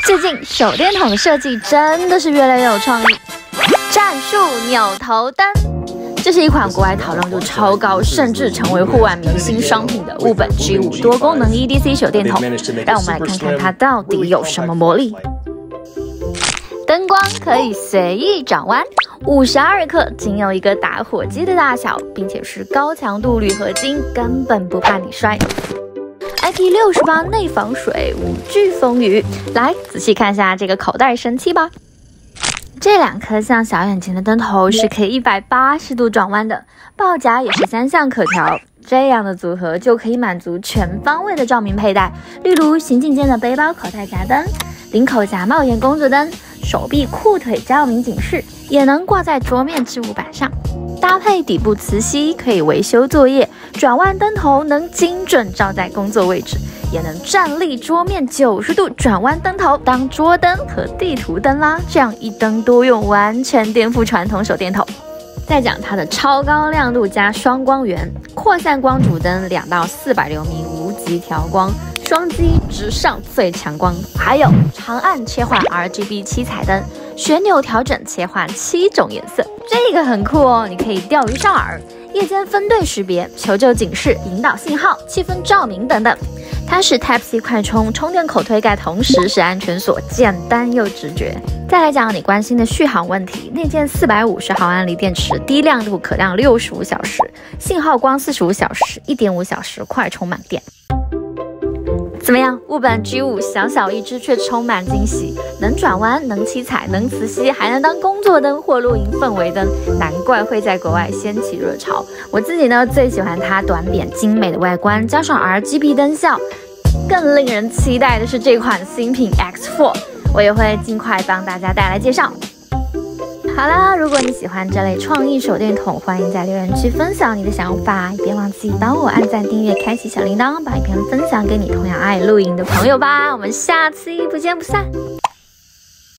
最近手电筒的设计真的是越来越有创意。战术扭头灯，这是一款国外讨论度超高，甚至成为户外明星商品的物本 G5 多功能 EDC 手电筒。让我们来看看它到底有什么魔力。灯光可以随意转弯，52克仅有一个打火机的大小，并且是高强度铝合金，根本不怕你摔。IP68内防水，无惧风雨。来，仔细看一下这个口袋神器吧。这两颗像小眼睛的灯头是可以180度转弯的，抱夹也是3项可调。这样的组合就可以满足全方位的照明佩戴，例如行进间的背包口袋夹灯、领口夹帽檐工作灯、手臂裤腿照明警示，也能挂在桌面置物板上。搭配底部磁吸，可以维修作业。转弯灯头能精准照在工作位置，也能站立桌面90度转弯灯头当桌灯和地图灯啦，这样一灯多用，完全颠覆传统手电筒。再讲它的超高亮度加双光源，扩散光主灯2到400流明无极调光，双击直上最强光，还有长按切换 RGB 7彩灯，旋钮调整切换7种颜色，这个很酷哦，你可以钓鱼上饵，夜间分队识别、求救警示、引导信号、气氛照明等等。它是 Type-C 快充，充电口推盖，同时是安全锁，简单又直觉。再来讲你关心的续航问题，内建450毫安锂电池，低亮度可亮65小时，信号光45小时，1.5小时快充满电。怎么样？物本 G5 小小一只却充满惊喜，能转弯，能七彩，能磁吸，还能当工作灯或露营氛围灯，难怪会在国外掀起热潮。我自己呢最喜欢它短扁精美的外观，加上 RGB 灯效。更令人期待的是这款新品 X4， 我也会尽快帮大家带来介绍。好啦，如果你喜欢这类创意手电筒，欢迎在留言区分享你的想法，别忘记帮我按赞、订阅、开启小铃铛，把影片分享给你同样爱露营的朋友吧。我们下期不见不散。